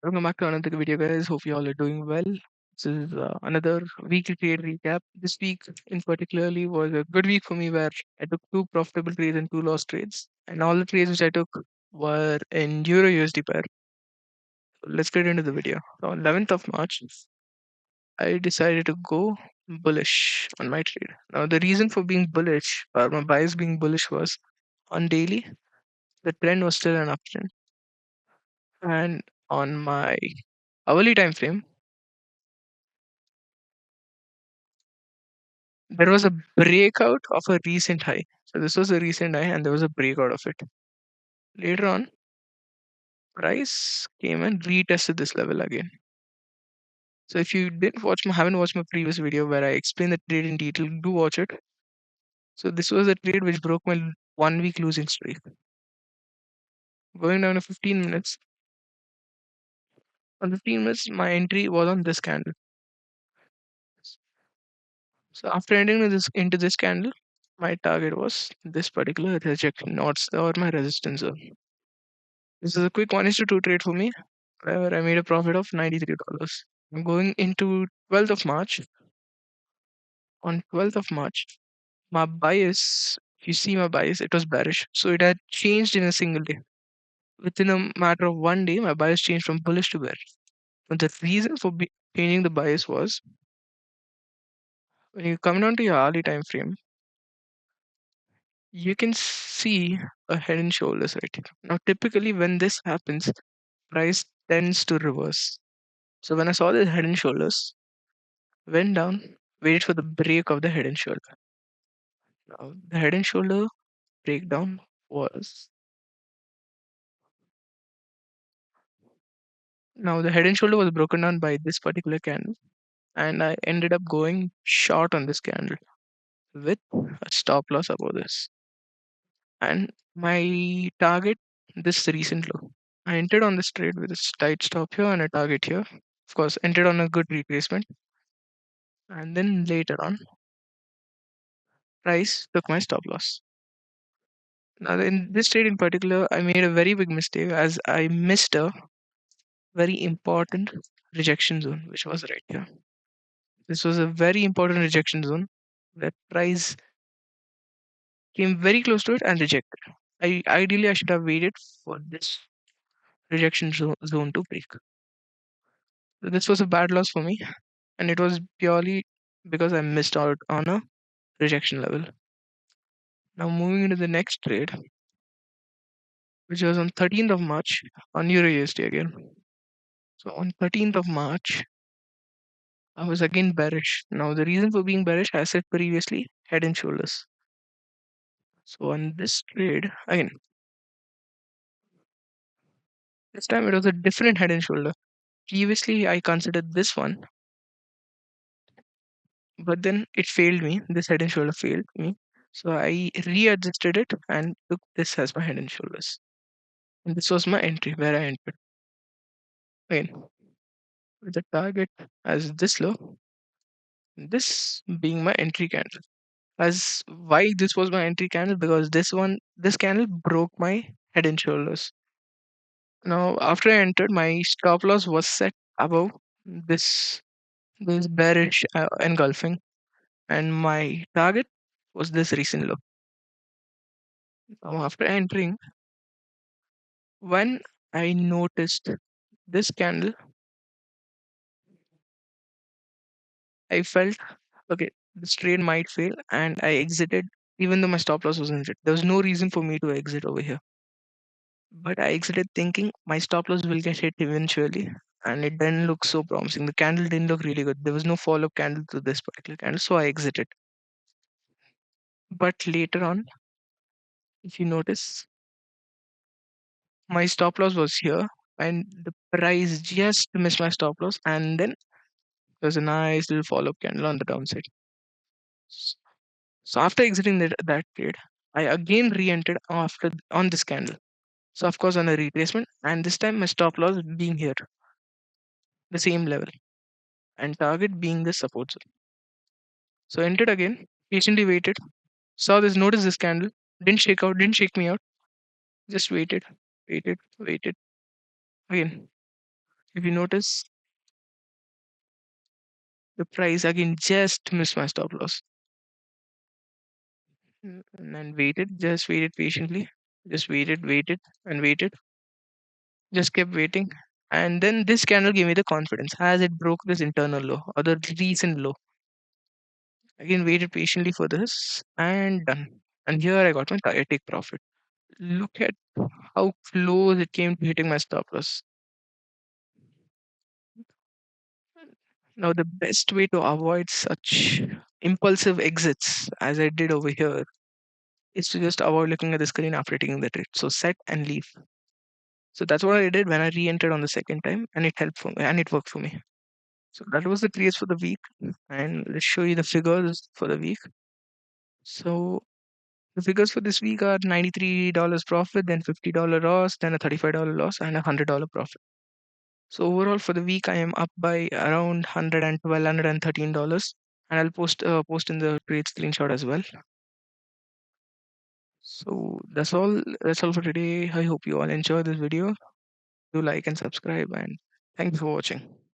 Welcome back to another video, guys. Hope you all are doing well. This is another weekly trade recap. This week, in particularly, was a good week for me where I took two profitable trades and two lost trades, and all the trades which I took were in Euro USD pair. So let's get into the video. So on 11th of March, I decided to go bullish on my trade. Now, the reason for being bullish, or my bias being bullish, was on daily, the trend was still an uptrend, and on my hourly time frame, there was a breakout of a recent high. So this was a recent high, and there was a breakout of it. Later on, price came and retested this level again. So if you didn't watch my, haven't watched my previous video where I explained the trade in detail, do watch it. So this was a trade which broke my 1 week losing streak. Going down to 15 minutes. On 15 minutes, my entry was on this candle. So after entering into this candle, my target was this particular rejection, not or my resistance zone. This is a quick 1:2 trade for me, where I made a profit of $93. I'm going into 12th of March. On 12th of March, my bias, if you see my bias, it was bearish. So it had changed in a single day. Within a matter of 1 day, my bias changed from bullish to bearish. And the reason for changing the bias was when you come down to your hourly time frame, you can see a head and shoulders right here. Now, typically, when this happens, price tends to reverse. So when I saw this head and shoulders, went down, waited for the break of the head and shoulder. Now, the head and shoulder breakdown was now the head and shoulder was broken down by this particular candle, and I ended up going short on this candle with a stop loss above this. And my target, this recent low. I entered on this trade with a tight stop here and a target here. Of course, entered on a good retracement, and then later on, price took my stop loss. Now, in this trade in particular, I made a very big mistake as I missed a very important rejection zone, which was right here. This was a very important rejection zone where price came very close to it and rejected. I should have waited for this zone to break. So this was a bad loss for me, and it was purely because I missed out on a rejection level. Now moving into the next trade, which was on 13th of March on Euro USD again. So on 13th of March, I was again bearish. Now the reason for being bearish, I said previously, head and shoulders. So on this trade, again, this time it was a different head and shoulder. Previously, I considered this one, but then it failed me. This head and shoulder failed me. So I readjusted it and took this as my head and shoulders. And this was my entry where I entered. Again, with the target as this low, this being my entry candle. As why this was my entry candle? Because this candle broke my head and shoulders. Now, after I entered, my stop loss was set above this this bearish engulfing, and my target was this recent low. Now, after entering, when I noticed this candle, I felt okay, this trade might fail, and I exited even though my stop loss wasn't hit. There was no reason for me to exit over here, but I exited thinking my stop loss will get hit eventually, and it didn't look so promising. The candle didn't look really good. There was no follow-up candle to this particular candle, so I exited. But later on, if you notice, my stop loss was here, and the price just missed my stop loss, and then there's a nice little follow-up candle on the downside. S- So after exiting that trade, I again re-entered after on this candle. So of course on a retracement, and this time my stop loss being here, the same level, and target being the support zone. So entered again, patiently waited, saw this, noticed this candle, didn't shake out, didn't shake me out, just waited, waited, waited again. If you notice, the price again just missed my stop loss. And then waited, just waited patiently, just waited, and waited, just kept waiting. And then this candle gave me the confidence as it broke this internal low or the recent low. Again, waited patiently for this and done. And here I got my take profit. Look at how close it came to hitting my stop loss. Now, the best way to avoid such impulsive exits as I did over here is to just avoid looking at the screen after taking the trade. So set and leave. So that's what I did when I re-entered on the second time, and it helped for me and it worked for me. So that was the trades for the week, and let's show you the figures for the week. So the figures for this week are $93 profit, then $50 loss, then a $35 loss, and a $100 profit. So overall for the week, I am up by around 112, $113, and I'll post in the trade screenshot as well. So that's all. That's all for today. I hope you all enjoy this video. Do like and subscribe, and thank you for watching.